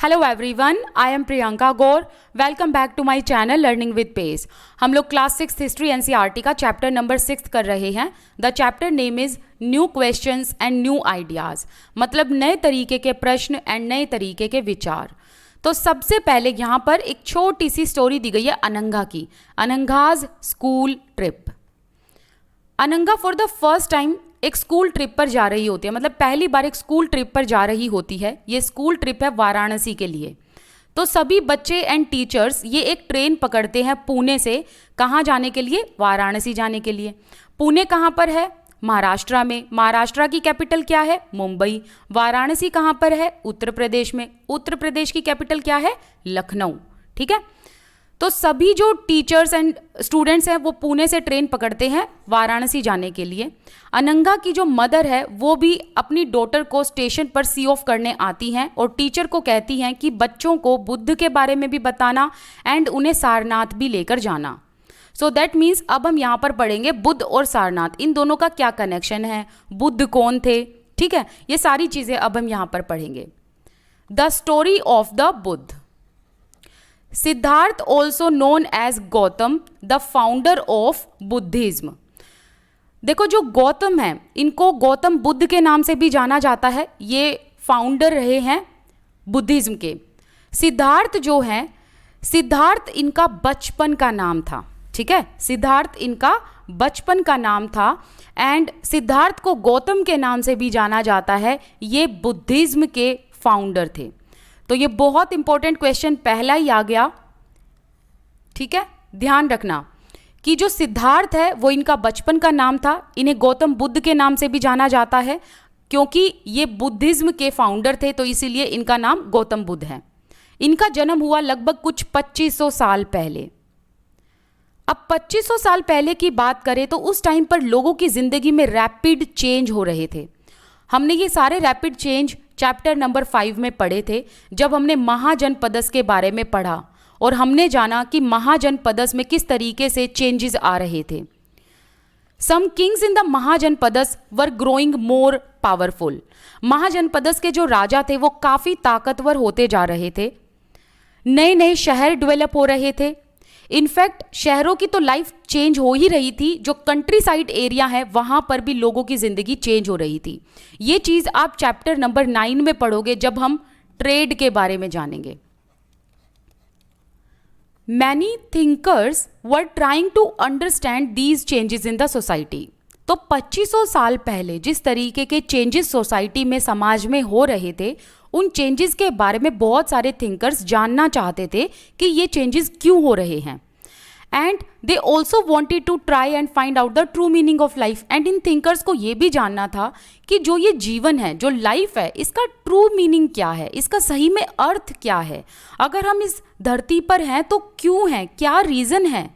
Hello everyone, I am Priyanka Gaur. Welcome back to my channel learning with pace. हम लोग class 6 history NCERT का chapter number 6 कर रहे हैं। The chapter name is new questions and new ideas, मतलब नए तरीके के प्रश्न एंड नए तरीके के विचार। तो सबसे पहले यहाँ पर एक छोटी सी स्टोरी दी गई है अनंगा की, Ananga's school trip. Ananga for the first time एक स्कूल ट्रिप पर जा रही होती है, मतलब पहली बार एक स्कूल ट्रिप पर जा रही होती है। ये स्कूल ट्रिप है वाराणसी के लिए। तो सभी बच्चे एंड टीचर्स ये एक ट्रेन पकड़ते हैं पुणे से, कहाँ जाने के लिए? वाराणसी जाने के लिए। पुणे कहाँ पर है? महाराष्ट्र में। महाराष्ट्र की कैपिटल क्या है? मुंबई। वाराणसी कहाँ पर है? उत्तर प्रदेश में। उत्तर प्रदेश की कैपिटल क्या है? लखनऊ। ठीक है। तो सभी जो टीचर्स एंड स्टूडेंट्स हैं वो पुणे से ट्रेन पकड़ते हैं वाराणसी जाने के लिए। अनंगा की जो मदर है वो भी अपनी डॉटर को स्टेशन पर सी ऑफ करने आती हैं और टीचर को कहती हैं कि बच्चों को बुद्ध के बारे में भी बताना एंड उन्हें सारनाथ भी लेकर जाना। सो दैट मीन्स अब हम यहाँ पर पढ़ेंगे बुद्ध और सारनाथ, इन दोनों का क्या कनेक्शन है, बुद्ध कौन थे, ठीक है, ये सारी चीज़ें अब हम यहाँ पर पढ़ेंगे। The story of the Buddha. Siddhartha also known as Gautam, the founder of Buddhism. देखो जो गौतम है इनको गौतम बुद्ध के नाम से भी जाना जाता है, ये फाउंडर रहे हैं बुद्धिज्म के। सिद्धार्थ जो है, सिद्धार्थ इनका बचपन का नाम था, ठीक है, सिद्धार्थ इनका बचपन का नाम था एंड सिद्धार्थ को गौतम के नाम से भी जाना जाता है। ये बुद्धिज्म के फाउंडर थे। तो ये बहुत इंपॉर्टेंट क्वेश्चन पहला ही आ गया, ठीक है, ध्यान रखना कि जो सिद्धार्थ है वो इनका बचपन का नाम था, इन्हें गौतम बुद्ध के नाम से भी जाना जाता है क्योंकि ये बुद्धिज्म के फाउंडर थे, तो इसीलिए इनका नाम गौतम बुद्ध है। इनका जन्म हुआ लगभग कुछ 2500 साल पहले। अब 2500 साल पहले की बात करें तो उस टाइम पर लोगों की जिंदगी में रैपिड चेंज हो रहे थे। हमने ये सारे रैपिड चेंज चैप्टर नंबर 5 में पढ़े थे, जब हमने महाजनपदस के बारे में पढ़ा और हमने जाना कि महाजनपदस में किस तरीके से चेंजेस आ रहे थे। Some kings in the mahajanapadas were growing more powerful. Mahajanapadas के जो राजा थे वो काफ़ी ताकतवर होते जा रहे थे। नए नए शहर डेवलप हो रहे थे। इनफैक्ट शहरों की तो लाइफ चेंज हो ही रही थी, जो कंट्री साइड एरिया है वहां पर भी लोगों की जिंदगी चेंज हो रही थी। ये चीज़ आप चैप्टर नंबर 9 में पढ़ोगे जब हम ट्रेड के बारे में जानेंगे। Many thinkers were trying to understand these changes in the society. तो 2500 साल पहले जिस तरीके के चेंजेस सोसाइटी में, समाज में हो रहे थे, उन चेंजेस के बारे में बहुत सारे थिंकर्स जानना चाहते थे कि ये चेंजेस क्यों हो रहे हैं। And they also wanted to try and find out the true meaning of life. And इन थिंकर्स को ये भी जानना था कि जो ये जीवन है, जो लाइफ है, इसका ट्रू मीनिंग क्या है, इसका सही में अर्थ क्या है, अगर हम इस धरती पर हैं तो क्यों हैं, क्या रीज़न है।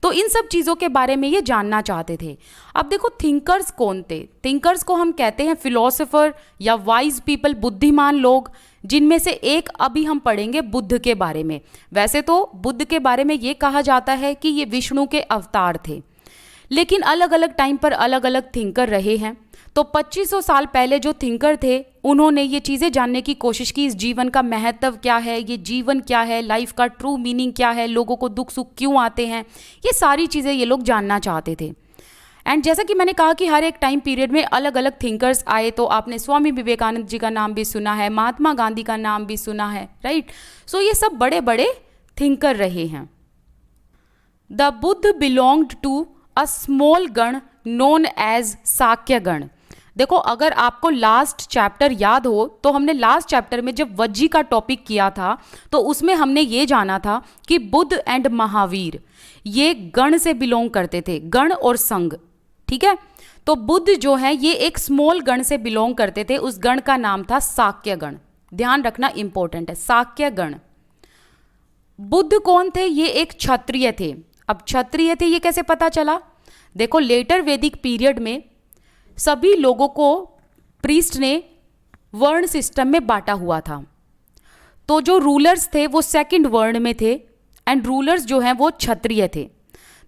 तो इन सब चीज़ों के बारे में ये जानना चाहते थे। अब देखो थिंकर्स कौन थे? थिंकर्स को हम कहते हैं फिलोसोफर या वाइज पीपल, बुद्धिमान लोग, जिनमें से एक अभी हम पढ़ेंगे बुद्ध के बारे में। वैसे तो बुद्ध के बारे में ये कहा जाता है कि ये विष्णु के अवतार थे, लेकिन अलग अलग टाइम पर अलग अलग थिंकर रहे हैं। तो 2500 साल पहले जो थिंकर थे उन्होंने ये चीज़ें जानने की कोशिश की, इस जीवन का महत्व क्या है, ये जीवन क्या है, लाइफ का ट्रू मीनिंग क्या है, लोगों को दुख सुख क्यों आते हैं, ये सारी चीज़ें ये लोग जानना चाहते थे। एंड जैसा कि मैंने कहा कि हर एक टाइम पीरियड में अलग अलग थिंकर्स आए, तो आपने स्वामी विवेकानंद जी का नाम भी सुना है, महात्मा गांधी का नाम भी सुना है, राइट। सो ये सब बड़े बड़े थिंकर रहे हैं। The Buddha belonged to a small gana known as Sakya gana. देखो अगर आपको लास्ट चैप्टर याद हो तो हमने लास्ट चैप्टर में जब वज्जी का टॉपिक किया था तो उसमें हमने ये जाना था कि बुद्ध एंड महावीर ये गण से बिलोंग करते थे, गण और संघ, ठीक है। तो बुद्ध जो है ये एक स्मॉल गण से बिलोंग करते थे, उस गण का नाम था साक्य गण। ध्यान रखना इंपॉर्टेंट है, साक्य गण। बुद्ध कौन थे? ये एक क्षत्रिय थे। अब क्षत्रिय थे ये कैसे पता चला? देखो लेटर वैदिक पीरियड में सभी लोगों को प्रीस्ट ने वर्ण सिस्टम में बांटा हुआ था। तो जो रूलर्स थे वो सेकंड वर्ण में थे एंड रूलर्स जो हैं वो क्षत्रिय थे।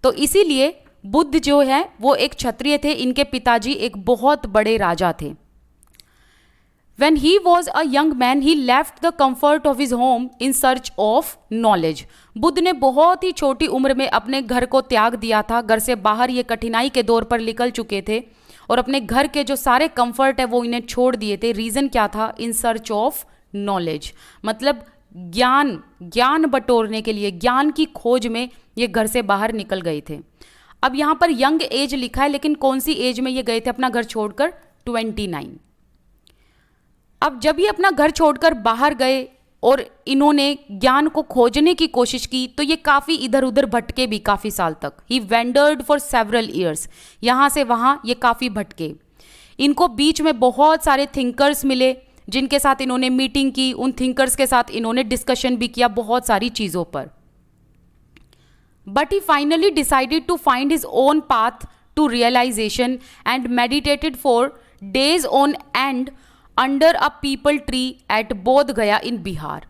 तो इसीलिए बुद्ध जो है वो एक क्षत्रिय थे, इनके पिताजी एक बहुत बड़े राजा थे। When he was a young man, he left the comfort of his home in search of knowledge. Buddha ने बहुत ही छोटी उम्र में अपने घर को त्याग दिया था, घर से बाहर ये कठिनाई के दौर पर निकल चुके थे और अपने घर के जो सारे कंफर्ट है वो इन्हें छोड़ दिए थे. रीज़न क्या था? इन सर्च ऑफ नॉलेज, मतलब ज्ञान बटोरने के लिए, ज्ञान की खोज में ये घर से बाहर निकल गए थे. अब यहाँ पर यंग एज लिखा है, लेकिन कौन सी एज में ये गए थे अपना घर छोड़कर? 29. अब जब ये अपना घर छोड़कर बाहर गए और इन्होंने ज्ञान को खोजने की कोशिश की तो ये काफ़ी इधर उधर भटके भी काफ़ी साल तक. ही वेंडर्ड फॉर सेवरल ईयर्स, यहाँ से वहाँ ये काफ़ी भटके. इनको बीच में बहुत सारे थिंकर्स मिले जिनके साथ इन्होंने मीटिंग की, उन थिंकर्स के साथ इन्होंने डिस्कशन भी किया बहुत सारी चीज़ों पर. But he finally decided to find his own path to realisation and meditated for days on end under a peepal tree at Bodh Gaya इन बिहार.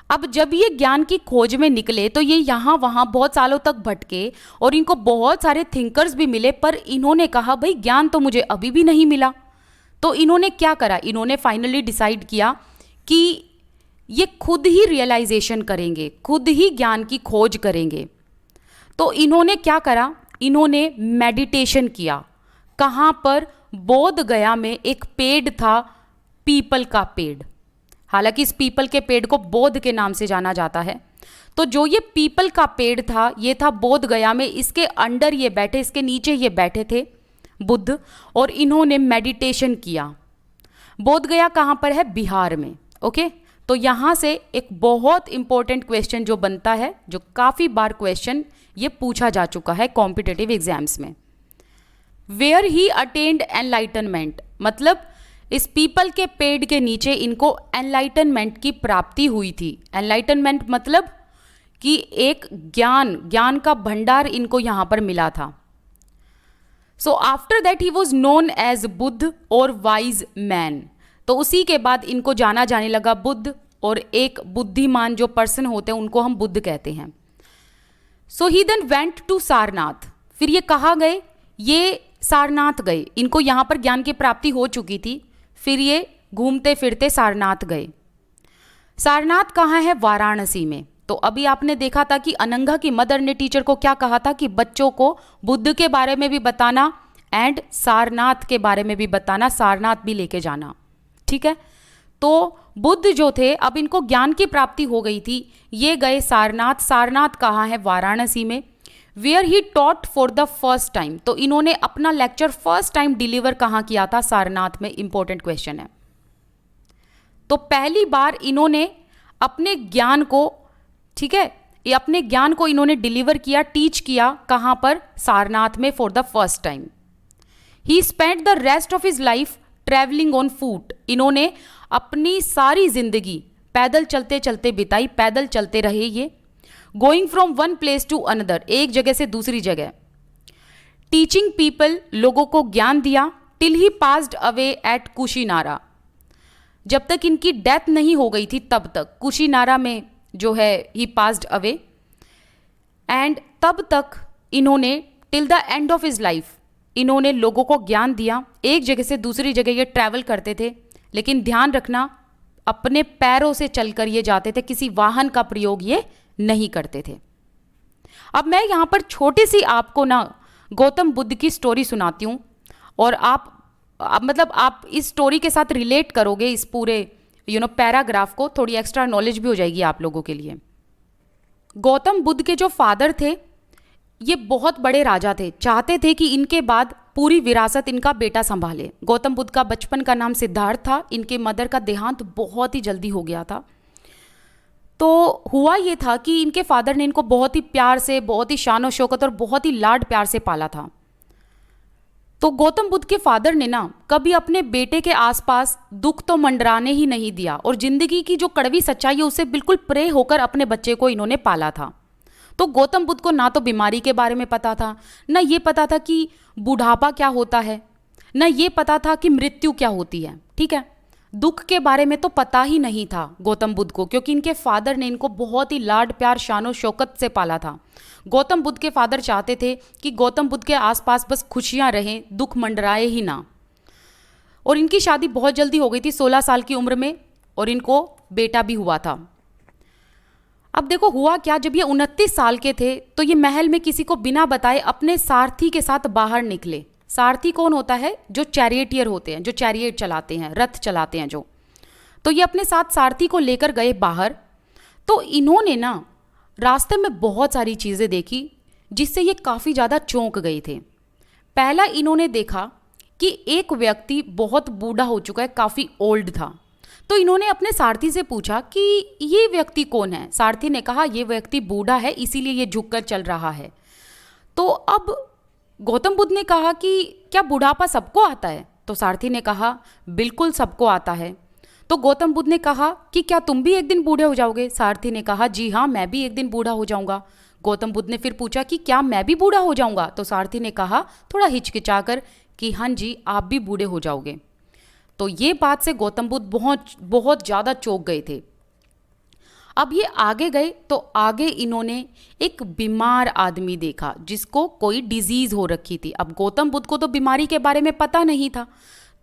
अब जब ये ज्ञान की खोज में निकले तो ये यहाँ वहाँ बहुत सालों तक भटके और इनको बहुत सारे थिंकर्स भी मिले, पर इन्होंने कहा भाई ज्ञान तो मुझे अभी भी नहीं मिला. तो इन्होंने क्या करा? इन्होंने फाइनली डिसाइड किया कि ये खुद ही रियलाइजेशन करेंगे, खुद ही ज्ञान की खोज करेंगे. तो इन्होंने क्या करा? इन्होंने मेडिटेशन किया. कहाँ पर? बोध गया में एक पेड़ था, पीपल का पेड़. हालांकि इस पीपल के पेड़ को बोध के नाम से जाना जाता है. तो जो ये पीपल का पेड़ था, ये था बोध गया में. इसके अंडर ये बैठे, इसके नीचे ये बैठे थे बुद्ध, और इन्होंने मेडिटेशन किया. बोध गया कहाँ पर है? बिहार में. ओके, तो यहाँ से एक बहुत इंपॉर्टेंट क्वेश्चन जो बनता है, जो काफ़ी बार क्वेश्चन ये पूछा जा चुका है कॉम्पिटिटिव एग्जाम्स में. वेयर ही अटेंड एनलाइटनमेंट, मतलब इस पीपल के पेड़ के नीचे इनको एनलाइटनमेंट की प्राप्ति हुई थी. एनलाइटनमेंट मतलब कि एक ज्ञान का भंडार इनको यहाँ पर मिला था. So after that he was known as Buddha और वाइज मैन. तो उसी के बाद इनको जाना जाने लगा बुद्ध, और एक बुद्धिमान जो पर्सन होते हैं उनको हम बुद्ध कहते हैं. सो ही देन वेंट टू सारनाथ. फिर ये कहाँ गए? ये सारनाथ गए. इनको यहाँ पर ज्ञान की प्राप्ति हो चुकी थी, फिर ये घूमते फिरते सारनाथ गए. सारनाथ कहाँ है? वाराणसी में. तो अभी आपने देखा था कि अनंगा की मदर ने टीचर को क्या कहा था कि बच्चों को बुद्ध के बारे में भी बताना एंड सारनाथ के बारे में भी बताना, सारनाथ भी लेके जाना. ठीक है, तो बुद्ध जो थे, अब इनको ज्ञान की प्राप्ति हो गई थी, ये गए सारनाथ. सारनाथ कहाँ है? वाराणसी में. Where he taught for the first time. तो इन्होंने अपना लेक्चर फर्स्ट टाइम डिलीवर कहाँ किया था? सारनाथ में. इंपॉर्टेंट क्वेश्चन है. तो पहली बार इन्होंने अपने ज्ञान को, ठीक है, ये अपने ज्ञान को इन्होंने डिलीवर किया, टीच किया. कहाँ पर? सारनाथ में for the first time. He spend the rest of his life travelling on foot. इन्होंने अपनी सारी जिंदगी पैदल चलते चलते बिताई, पैदल चलते रहे ये. Going from one place to another, एक जगह से दूसरी जगह. टीचिंग पीपल, लोगों को ज्ञान दिया. Till he passed away at Kushinara, जब तक इनकी डेथ नहीं हो गई थी तब तक. कुशीनारा में जो है ही पास्ड अवे, एंड तब तक इन्होंने till the end of his life इन्होंने लोगों को ज्ञान दिया. एक जगह से दूसरी जगह ये ट्रैवल करते थे, लेकिन ध्यान रखना अपने पैरों से चलकर ये जाते थे, किसी वाहन का प्रयोग ये नहीं करते थे. अब मैं यहाँ पर छोटी सी आपको ना गौतम बुद्ध की स्टोरी सुनाती हूँ, और आप मतलब आप इस स्टोरी के साथ रिलेट करोगे इस पूरे पैराग्राफ को, थोड़ी एक्स्ट्रा नॉलेज भी हो जाएगी आप लोगों के लिए. गौतम बुद्ध के जो फादर थे ये बहुत बड़े राजा थे, चाहते थे कि इनके बाद पूरी विरासत इनका बेटा संभाले. गौतम बुद्ध का बचपन का नाम सिद्धार्थ था. इनके मदर का देहांत बहुत ही जल्दी हो गया था. तो हुआ ये था कि इनके फादर ने इनको बहुत ही प्यार से, बहुत ही शान और शौकत और बहुत ही लाड प्यार से पाला था. तो गौतम बुद्ध के फादर ने ना कभी अपने बेटे के आसपास दुख तो मंडराने ही नहीं दिया, और जिंदगी की जो कड़वी सच्चाई है उससे बिल्कुल प्रे होकर अपने बच्चे को इन्होंने पाला था. तो गौतम बुद्ध को ना तो बीमारी के बारे में पता था, ना ये पता था कि बुढ़ापा क्या होता है, ना ये पता था कि मृत्यु क्या होती है. ठीक है, दुख के बारे में तो पता ही नहीं था गौतम बुद्ध को, क्योंकि इनके फादर ने इनको बहुत ही लाड प्यार शानो शौकत से पाला था. गौतम बुद्ध के फादर चाहते थे कि गौतम बुद्ध के आसपास बस खुशियां रहें, दुख मंडराए ही ना. और इनकी शादी बहुत जल्दी हो गई थी, 16 साल की उम्र में, और इनको बेटा भी हुआ था। अब देखो हुआ क्या, जब ये 29 साल के थे तो ये महल में किसी को बिना बताए अपने सारथी के साथ बाहर निकले। सारथी कौन होता है? जो चैरियटियर होते हैं, जो चैरियट चलाते हैं, रथ चलाते हैं जो। तो ये अपने साथ सारथी को लेकर गए बाहर। तो इन्होंने ना रास्ते में बहुत सारी चीज़ें देखी जिससे ये काफ़ी ज़्यादा चौंक गए थे। पहला इन्होंने देखा कि एक व्यक्ति बहुत बूढ़ा हो चुका है, काफ़ी ओल्ड था। तो इन्होंने अपने सारथी से पूछा कि ये व्यक्ति कौन है। सारथी ने कहा ये व्यक्ति बूढ़ा है, इसीलिए ये झुककर चल रहा है। तो अब गौतम बुद्ध ने कहा कि क्या बुढ़ापा सबको आता है? तो सारथी ने कहा बिल्कुल सबको आता है। तो गौतम बुद्ध ने कहा कि क्या तुम भी एक दिन बूढ़े हो जाओगे? सारथी ने कहा जी हाँ, मैं भी एक दिन बूढ़ा हो जाऊंगा। गौतम बुद्ध ने फिर पूछा कि क्या मैं भी बूढ़ा हो जाऊंगा? तो सारथी ने कहा थोड़ा हिचकिचाकर कि हाँ जी, आप भी बूढ़े हो जाओगे। तो ये बात से गौतम बुद्ध बहुत बहुत ज़्यादा चौंक गए थे। अब ये आगे गए तो आगे इन्होंने एक बीमार आदमी देखा जिसको कोई डिजीज हो रखी थी। अब गौतम बुद्ध को तो बीमारी के बारे में पता नहीं था,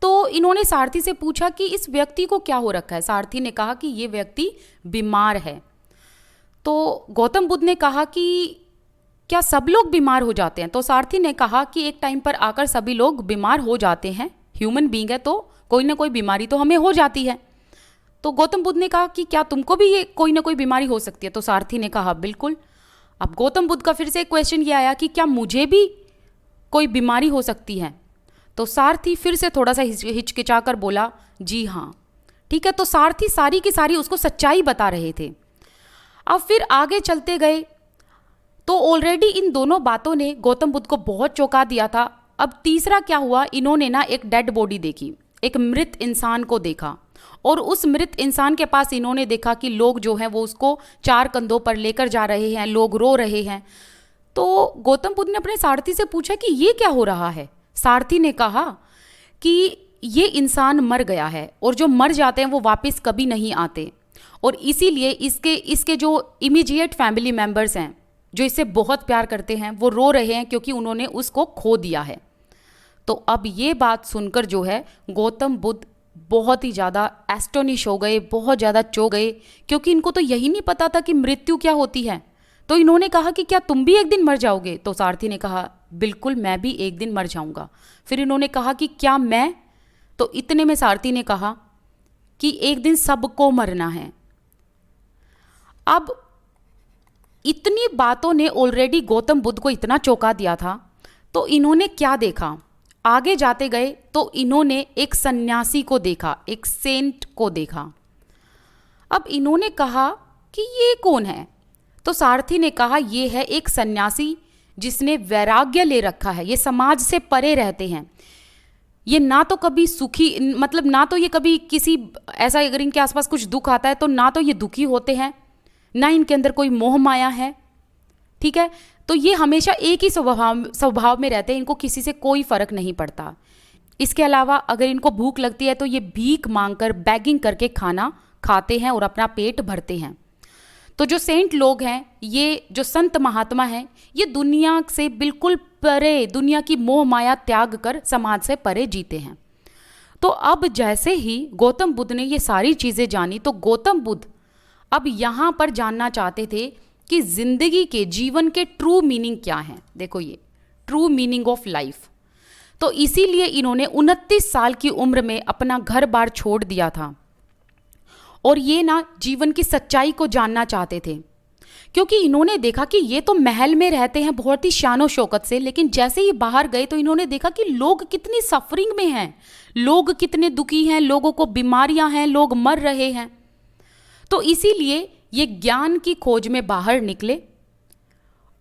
तो इन्होंने सारथी से पूछा कि इस व्यक्ति को क्या हो रखा है। सारथी ने कहा कि ये व्यक्ति बीमार है। तो गौतम बुद्ध ने कहा कि क्या सब लोग बीमार हो जाते हैं? तो सारथी ने कहा कि एक टाइम पर आकर सभी लोग बीमार हो जाते हैं, ह्यूमन बीइंग है तो कोई ना कोई बीमारी तो हमें हो जाती है। तो गौतम बुद्ध ने कहा कि क्या तुमको भी ये कोई ना कोई बीमारी हो सकती है? तो सारथी ने कहा बिल्कुल। अब गौतम बुद्ध का फिर से क्वेश्चन ये आया कि क्या मुझे भी कोई बीमारी हो सकती है? तो सारथी फिर से थोड़ा सा हिचकिचाकर बोला जी हाँ। ठीक है, तो सारथी सारी की सारी उसको सच्चाई बता रहे थे। अब फिर आगे चलते गए तो ऑलरेडी इन दोनों बातों ने गौतम बुद्ध को बहुत चौंका दिया था। अब तीसरा क्या हुआ, इन्होंने ना एक डेड बॉडी देखी, एक मृत इंसान को देखा, और उस मृत इंसान के पास इन्होंने देखा कि लोग जो हैं वो उसको 4 कंधों पर लेकर जा रहे हैं, लोग रो रहे हैं। तो गौतम बुद्ध ने अपने सारथी से पूछा कि ये क्या हो रहा है? सारथी ने कहा कि ये इंसान मर गया है और जो मर जाते हैं वो वापस कभी नहीं आते, और इसीलिए इसके जो इमीडिएट फैमिली मेम्बर्स हैं जो इससे बहुत प्यार करते हैं वो रो रहे हैं क्योंकि उन्होंने उसको खो दिया है। तो अब ये बात सुनकर जो है गौतम बुद्ध बहुत ही ज़्यादा एस्टोनिश हो गए, बहुत ज़्यादा चौंक गए, क्योंकि इनको तो यही नहीं पता था कि मृत्यु क्या होती है। तो इन्होंने कहा कि क्या तुम भी एक दिन मर जाओगे? तो सारथी ने कहा बिल्कुल, मैं भी एक दिन मर जाऊंगा। फिर इन्होंने कहा कि क्या मैं? तो इतने में सारथी ने कहा कि एक दिन सबको मरना है। अब इतनी बातों ने ऑलरेडी गौतम बुद्ध को इतना चौंका दिया था, तो इन्होंने क्या देखा? आगे जाते गए तो इन्होंने एक सन्यासी को देखा, एक सेंट को देखा। अब इन्होंने कहा कि ये कौन है? तो सारथी ने कहा ये है एक सन्यासी जिसने वैराग्य ले रखा है, ये समाज से परे रहते हैं, ये ना तो कभी सुखी, मतलब ना तो ये कभी किसी ऐसा, अगर इनके आसपास कुछ दुख आता है तो ना तो ये दुखी होते हैं, ना इनके अंदर कोई मोह माया है। ठीक है, तो ये हमेशा एक ही स्वभाव में रहते हैं, इनको किसी से कोई फर्क नहीं पड़ता। इसके अलावा अगर इनको भूख लगती है तो ये भीख मांगकर, बैगिंग करके खाना खाते हैं और अपना पेट भरते हैं। तो जो सेंट लोग हैं, ये जो संत महात्मा हैं, ये दुनिया से बिल्कुल परे, दुनिया की मोह माया त्याग कर समाज से परे जीते हैं। तो अब जैसे ही गौतम बुद्ध ने ये सारी चीज़ें जानी, तो गौतम बुद्ध अब यहाँ पर जानना चाहते थे कि जिंदगी के, जीवन के ट्रू मीनिंग क्या है। देखो ये ट्रू मीनिंग ऑफ लाइफ। तो इसीलिए इन्होंने 29 साल की उम्र में अपना घर बार छोड़ दिया था, और ये ना जीवन की सच्चाई को जानना चाहते थे, क्योंकि इन्होंने देखा कि ये तो महल में रहते हैं बहुत ही शानो शौकत से, लेकिन जैसे ही बाहर गए तो इन्होंने देखा कि लोग कितनी सफरिंग में हैं, लोग कितने दुखी हैं, लोगों को बीमारियां हैं, लोग मर रहे हैं। तो इसीलिए ये ज्ञान की खोज में बाहर निकले,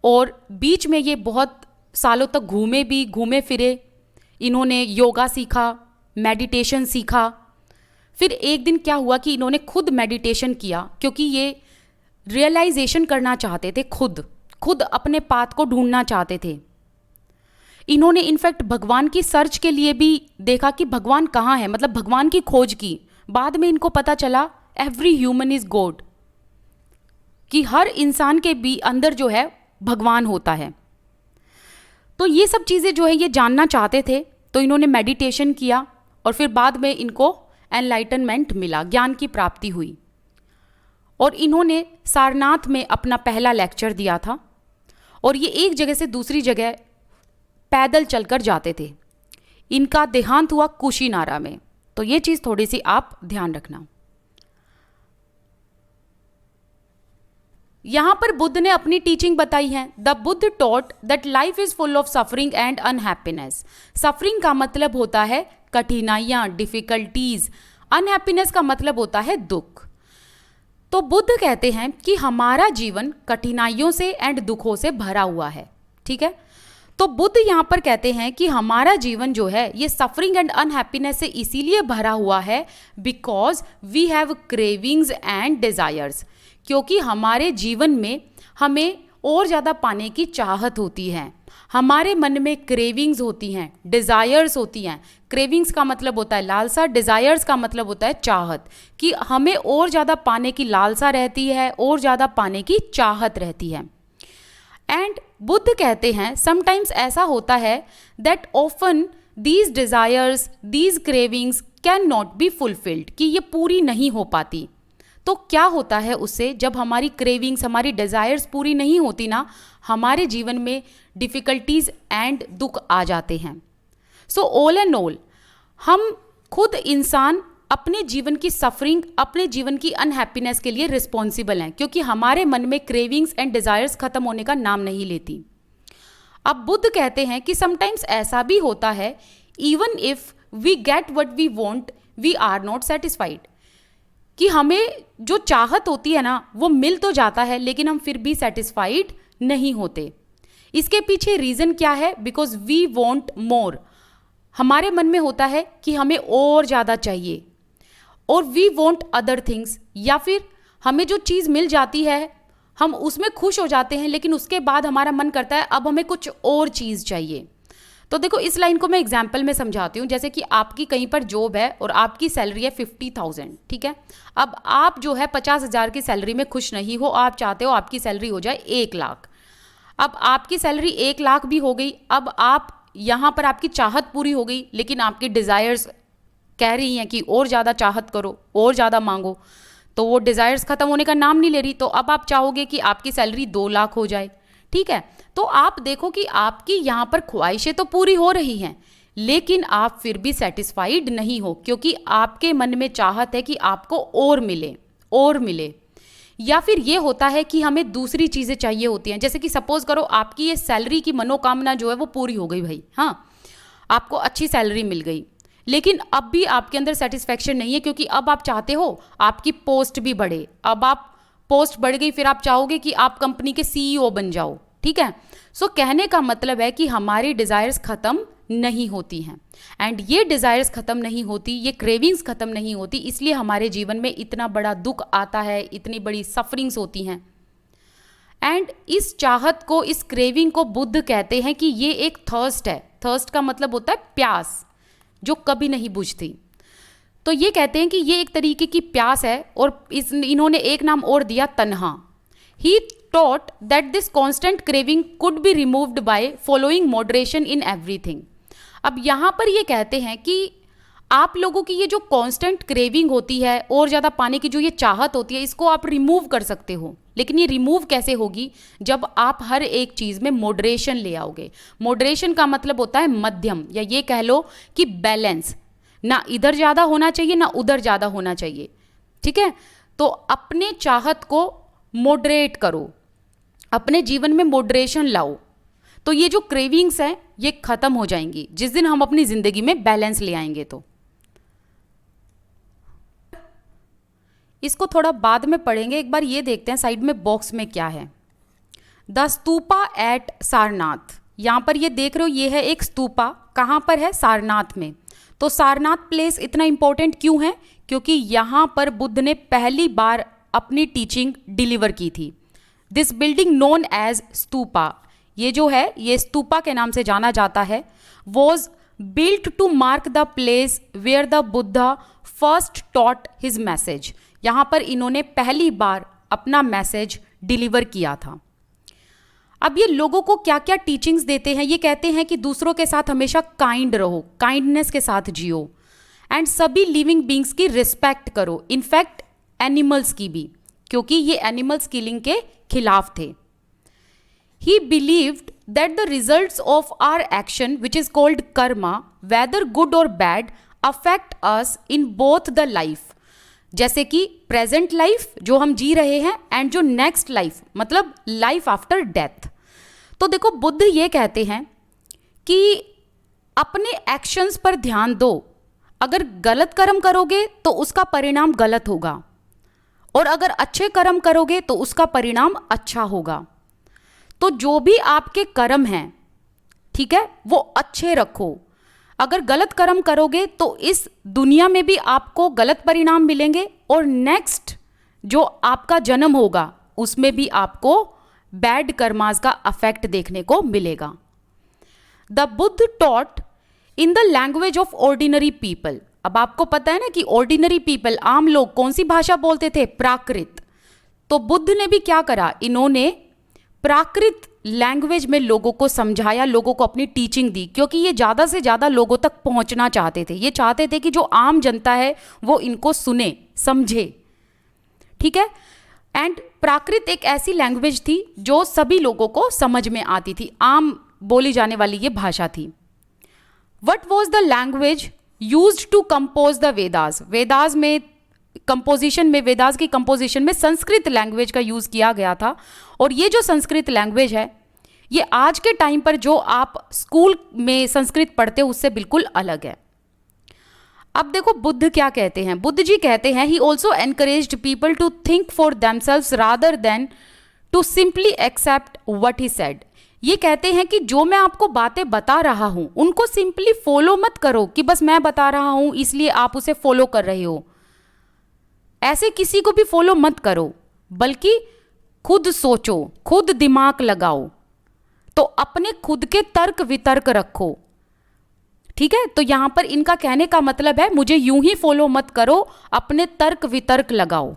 और बीच में ये बहुत सालों तक घूमे फिरे। इन्होंने योगा सीखा, मेडिटेशन सीखा। फिर एक दिन क्या हुआ कि इन्होंने खुद मेडिटेशन किया, क्योंकि ये रियलाइजेशन करना चाहते थे, खुद अपने पाथ को ढूंढना चाहते थे। इन्होंने इनफैक्ट भगवान की सर्च के लिए भी देखा कि भगवान कहाँ है, मतलब भगवान की खोज की। बाद में इनको पता चला एवरी ह्यूमन इज गॉड, कि हर इंसान के भी अंदर जो है भगवान होता है। तो ये सब चीज़ें जो है ये जानना चाहते थे, तो इन्होंने मेडिटेशन किया और फिर बाद में इनको एनलाइटनमेंट मिला, ज्ञान की प्राप्ति हुई। और इन्होंने सारनाथ में अपना पहला लेक्चर दिया था और ये एक जगह से दूसरी जगह पैदल चलकर जाते थे। इनका देहांत हुआ कुशीनारा में। तो ये चीज़ थोड़ी सी आप ध्यान रखना। यहां पर बुद्ध ने अपनी टीचिंग बताई है। The Buddha taught that life is full of suffering and unhappiness. Suffering का मतलब होता है कठिनाइयां, डिफिकल्टीज। अनहैप्पीनेस का मतलब होता है दुख। तो बुद्ध कहते हैं कि हमारा जीवन कठिनाइयों से एंड दुखों से भरा हुआ है। ठीक है, तो बुद्ध यहाँ पर कहते हैं कि हमारा जीवन जो है ये सफरिंग एंड अनहैप्पीनेस से इसीलिए भरा हुआ है because we have cravings and desires. क्योंकि हमारे जीवन में हमें और ज़्यादा पाने की चाहत होती है, हमारे मन में क्रेविंग्स होती हैं, डिज़ायर्स होती हैं। क्रेविंग्स का मतलब होता है लालसा, डिज़ायर्स का मतलब होता है चाहत, कि हमें और ज़्यादा पाने की लालसा रहती है, और ज़्यादा पाने की चाहत रहती है। एंड बुद्ध कहते हैं समटाइम्स ऐसा होता है that often these desires, these cravings can not be fulfilled, कि ये पूरी नहीं हो पाती। तो क्या होता है उससे, जब हमारी क्रेविंग्स, हमारी डिज़ायर्स पूरी नहीं होती ना, हमारे जीवन में डिफ़िकल्टीज एंड दुख आ जाते हैं। सो ऑल एंड ऑल हम खुद इंसान अपने जीवन की सफरिंग, अपने जीवन की अनहैप्पीनेस के लिए रिस्पॉन्सिबल हैं, क्योंकि हमारे मन में क्रेविंग्स एंड डिज़ायर्स खत्म होने का नाम नहीं लेती। अब बुद्ध कहते हैं कि समटाइम्स ऐसा भी होता है, even if we get what we want we are not satisfied, कि हमें जो चाहत होती है ना वो मिल तो जाता है लेकिन हम फिर भी सेटिस्फाइड नहीं होते। इसके पीछे रीज़न क्या है? Because we want more. हमारे मन में होता है कि हमें और ज़्यादा चाहिए, और वी वॉन्ट अदर थिंग्स, या फिर हमें जो चीज़ मिल जाती है हम उसमें खुश हो जाते हैं, लेकिन उसके बाद हमारा मन करता है अब हमें कुछ और चीज़ चाहिए। तो देखो इस लाइन को मैं एग्जाम्पल में समझाती हूँ। जैसे कि आपकी कहीं पर जॉब है और आपकी सैलरी है 50,000, ठीक है। अब आप जो है 50,000 की सैलरी में खुश नहीं हो, आप चाहते हो आपकी सैलरी हो जाए 1 लाख। अब आपकी सैलरी 1 लाख भी हो गई, अब आप यहाँ पर आपकी चाहत पूरी हो गई, लेकिन आपकी डिज़ायर्स कह रही हैं कि और ज़्यादा चाहत करो, और ज़्यादा मांगो, तो वो डिज़ायर्स ख़त्म होने का नाम नहीं ले रही। तो अब आप चाहोगे कि आपकी सैलरी 2 लाख हो जाए, ठीक है। तो आप देखो कि आपकी यहाँ पर ख्वाहिशें तो पूरी हो रही हैं, लेकिन आप फिर भी सेटिस्फाइड नहीं हो, क्योंकि आपके मन में चाहत है कि आपको और मिले, और मिले। या फिर ये होता है कि हमें दूसरी चीज़ें चाहिए होती हैं। जैसे कि सपोज करो आपकी ये सैलरी की मनोकामना जो है वो पूरी हो गई भाई, हाँ, आपको अच्छी सैलरी मिल गई, लेकिन अब भी आपके अंदर सेटिस्फैक्शन नहीं है, क्योंकि अब आप चाहते हो आपकी पोस्ट भी बढ़े। अब आप पोस्ट बढ़ गई, फिर आप चाहोगे कि आप कंपनी के सीईओ बन जाओ, ठीक है। सो कहने का मतलब है कि हमारी डिज़ायर्स ख़त्म नहीं होती हैं, एंड ये डिज़ायर्स ख़त्म नहीं होती, ये क्रेविंग्स ख़त्म नहीं होती, इसलिए हमारे जीवन में इतना बड़ा दुख आता है, इतनी बड़ी सफरिंग्स होती हैं। एंड इस चाहत को, इस क्रेविंग को बुद्ध कहते हैं कि ये एक थर्स्ट है। थर्स्ट का मतलब होता है प्यास, जो कभी नहीं बुझती। तो ये कहते हैं कि ये एक तरीके की प्यास है, और इन्होंने एक नाम और दिया, तन्हा। ही taught that this constant craving could be removed by following moderation in everything। अब यहाँ पर ये कहते हैं कि आप लोगों की ये जो कांस्टेंट क्रेविंग होती है और ज़्यादा पाने की जो ये चाहत होती है, इसको आप रिमूव कर सकते हो। लेकिन ये रिमूव कैसे होगी? जब आप हर एक चीज़ में मॉडरेशन ले आओगे। मॉडरेशन का मतलब होता है मध्यम, या ये कह लो कि बैलेंस, ना इधर ज़्यादा होना चाहिए ना उधर ज़्यादा होना चाहिए, ठीक है। तो अपने चाहत को मॉडरेट करो, अपने जीवन में मॉडरेशन लाओ, तो ये जो क्रेविंग्स हैं ये खत्म हो जाएंगी जिस दिन हम अपनी जिंदगी में बैलेंस ले आएंगे। तो इसको थोड़ा बाद में पढ़ेंगे, एक बार ये देखते हैं साइड में बॉक्स में क्या है। द स्तूपा एट सारनाथ, यहाँ पर ये देख रहे हो, ये है एक स्तूपा। कहाँ पर है? सारनाथ में। तो सारनाथ प्लेस इतना इंपॉर्टेंट क्यों है? क्योंकि यहाँ पर बुद्ध ने पहली बार अपनी टीचिंग डिलीवर की थी। This building known as stupa, ये जो है ये स्तूपा के नाम से जाना जाता है, was built to mark the place where the Buddha first taught his message. यहाँ पर इन्होंने पहली बार अपना मैसेज डिलीवर किया था। अब ये लोगों को क्या क्या टीचिंग्स देते हैं? ये कहते हैं कि दूसरों के साथ हमेशा काइंड रहो, काइंडनेस के साथ जियो, एंड सभी लिविंग बींग्स की रिस्पेक्ट करो, इनफैक्ट एनिमल्स की भी, क्योंकि ये एनिमल्स किलिंग के खिलाफ थे. He believed that the results of our action, which is called karma, whether good or bad, affect us in both the life. जैसे कि प्रेजेंट लाइफ जो हम जी रहे हैं एंड जो नेक्स्ट लाइफ मतलब लाइफ आफ्टर डेथ. तो देखो बुद्ध ये कहते हैं कि अपने एक्शंस पर ध्यान दो. अगर गलत कर्म करोगे तो उसका परिणाम गलत होगा, और अगर अच्छे कर्म करोगे तो उसका परिणाम अच्छा होगा. तो जो भी आपके कर्म हैं, ठीक है, वो अच्छे रखो. अगर गलत कर्म करोगे तो इस दुनिया में भी आपको गलत परिणाम मिलेंगे, और नेक्स्ट जो आपका जन्म होगा उसमें भी आपको बैड कर्मास का अफेक्ट देखने को मिलेगा. The Buddha taught in the language of ordinary people. अब आपको पता है ना कि ऑर्डिनरी पीपल, आम लोग कौन सी भाषा बोलते थे? प्राकृत. तो बुद्ध ने भी क्या करा, इन्होंने प्राकृत लैंग्वेज में लोगों को समझाया, लोगों को अपनी टीचिंग दी, क्योंकि ये ज़्यादा से ज़्यादा लोगों तक पहुंचना चाहते थे. ये चाहते थे कि जो आम जनता है वो इनको सुने समझे, ठीक है. एंड प्राकृत एक ऐसी लैंग्वेज थी जो सभी लोगों को समझ में आती थी, आम बोली जाने वाली ये भाषा थी. What was the language used to compose the Vedas. Vedas में कंपोजिशन में, वेदास की कंपोजिशन में संस्कृत लैंग्वेज का यूज किया गया था. और ये जो संस्कृत लैंग्वेज है ये आज के टाइम पर जो आप स्कूल में संस्कृत पढ़ते हो उससे बिल्कुल अलग है. अब देखो बुद्ध क्या कहते हैं. बुद्ध जी कहते हैं, he also encouraged people to think for themselves rather than to simply accept what he said. ये कहते हैं कि जो मैं आपको बातें बता रहा हूं उनको सिंपली फॉलो मत करो कि बस मैं बता रहा हूं इसलिए आप उसे फॉलो कर रहे हो. ऐसे किसी को भी फॉलो मत करो, बल्कि खुद सोचो, खुद दिमाग लगाओ, तो अपने खुद के तर्क वितर्क रखो, ठीक है. तो यहां पर इनका कहने का मतलब है मुझे यूं ही फॉलो मत करो, अपने तर्क वितर्क लगाओ.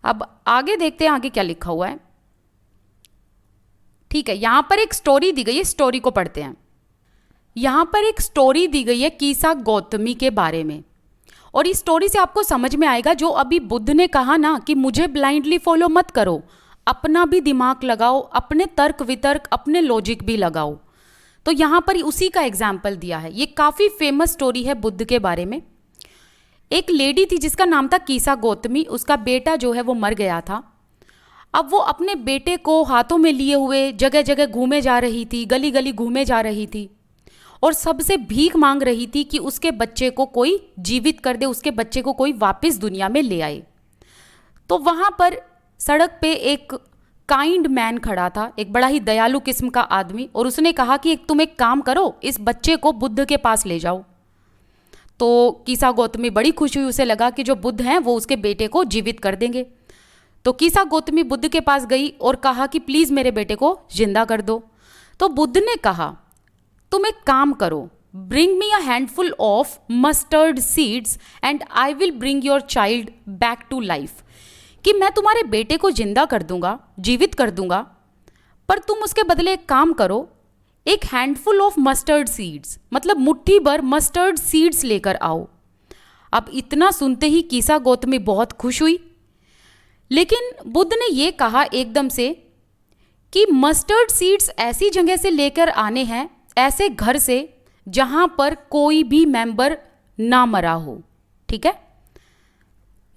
अब आगे देखते हैं आगे क्या लिखा हुआ है, ठीक है. यहां पर एक स्टोरी दी गई है, स्टोरी को पढ़ते हैं. यहां पर एक स्टोरी दी गई है कीसा गौतमी के बारे में, और इस स्टोरी से आपको समझ में आएगा जो अभी बुद्ध ने कहा ना कि मुझे ब्लाइंडली फॉलो मत करो, अपना भी दिमाग लगाओ, अपने तर्क वितर्क, अपने लॉजिक भी लगाओ. तो यहाँ पर उसी का एग्जाम्पल दिया है. ये काफ़ी फेमस स्टोरी है बुद्ध के बारे में. एक लेडी थी जिसका नाम था कीसा गौतमी. उसका बेटा जो है वो मर गया था. अब वो अपने बेटे को हाथों में लिए हुए जगह जगह घूमे जा रही थी, गली गली घूमे जा रही थी, और सबसे भीख मांग रही थी कि उसके बच्चे को कोई जीवित कर दे, उसके बच्चे को कोई वापस दुनिया में ले आए. तो वहाँ पर सड़क पे एक काइंड मैन खड़ा था, एक बड़ा ही दयालु किस्म का आदमी, और उसने कहा कि तुम एक काम करो, इस बच्चे को बुद्ध के पास ले जाओ. तो कीसा गौतमी बड़ी खुश हुई, उसे लगा कि जो बुद्ध हैं वो उसके बेटे को जीवित कर देंगे. तो कीसा गौतमी बुद्ध के पास गई और कहा कि प्लीज़ मेरे बेटे को जिंदा कर दो. तो बुद्ध ने कहा तुम एक काम करो, bring me a handful of mustard seeds and I will bring your child back to life. कि मैं तुम्हारे बेटे को जिंदा कर दूंगा, जीवित कर दूंगा, पर तुम उसके बदले एक काम करो, एक हैंडफुल ऑफ मस्टर्ड सीड्स मतलब मुट्ठी भर मस्टर्ड सीड्स लेकर आओ. अब इतना सुनते ही कीसा गौतमी बहुत खुश हुई, लेकिन बुद्ध ने ये कहा एकदम से कि मस्टर्ड सीड्स ऐसी जगह से लेकर आने हैं, ऐसे घर से जहां पर कोई भी मेंबर ना मरा हो. ठीक है,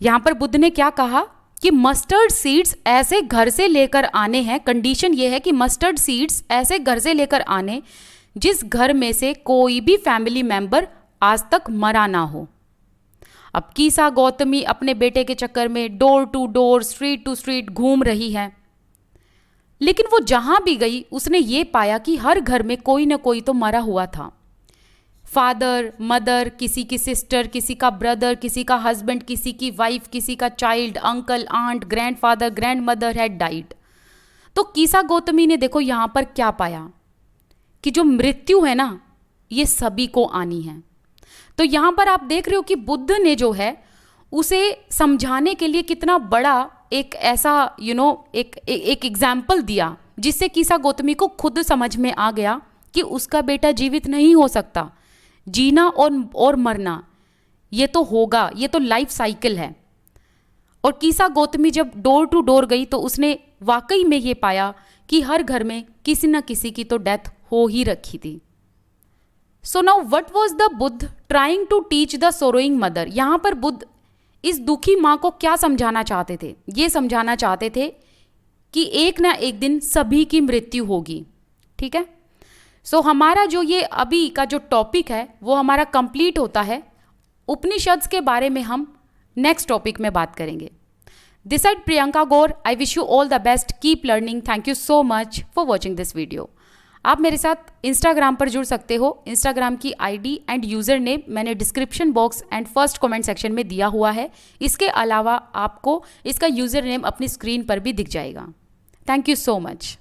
यहां पर बुद्ध ने क्या कहा कि मस्टर्ड सीड्स ऐसे घर से लेकर आने हैं. कंडीशन ये है कि मस्टर्ड सीड्स ऐसे घर से लेकर आने जिस घर में से कोई भी फैमिली मेंबर आज तक मरा ना हो. अब कीसा गौतमी अपने बेटे के चक्कर में door to door, street to street घूम रही है, लेकिन वो जहां भी गई उसने ये पाया कि हर घर में कोई ना कोई तो मरा हुआ था. फादर, मदर, किसी की सिस्टर, किसी का ब्रदर, किसी का हस्बैंड, किसी की वाइफ, किसी का child, uncle, aunt, grandfather, grandmother had died. तो कीसा गौतमी ने देखो यहां पर क्या पाया कि जो मृत्यु है ना ये सभी को आनी है. तो यहां पर आप देख रहे हो कि बुद्ध ने जो है उसे समझाने के लिए कितना बड़ा एक ऐसा एक एग्जाम्पल दिया, जिससे कीसा गौतमी को खुद समझ में आ गया कि उसका बेटा जीवित नहीं हो सकता. जीना और मरना ये तो होगा, ये तो लाइफ साइकिल है। और कीसा गौतमी जब डोर टू डोर गई तो उसने वाकई में ये पाया कि हर घर में किसी न किसी की तो डेथ हो ही रखी थी। So now what was the Buddha trying to teach the sorrowing mother? यहाँ पर बुद्ध इस दुखी माँ को क्या समझाना चाहते थे? ये समझाना चाहते थे कि एक ना एक दिन सभी की मृत्यु होगी। ठीक है, सो हमारा जो ये अभी का जो टॉपिक है वो हमारा कंप्लीट होता है। उपनिषद के बारे में हम नेक्स्ट टॉपिक में बात करेंगे। This side Priyanka Gaur, I wish you all the best, keep learning. Thank you so much for watching this video. आप मेरे साथ इंस्टाग्राम पर जुड़ सकते हो। इंस्टाग्राम की आईडी एंड यूज़र नेम मैंने description box and first comment section में दिया हुआ है। इसके अलावा आपको इसका यूज़र नेम अपनी स्क्रीन पर भी दिख जाएगा। Thank you so much.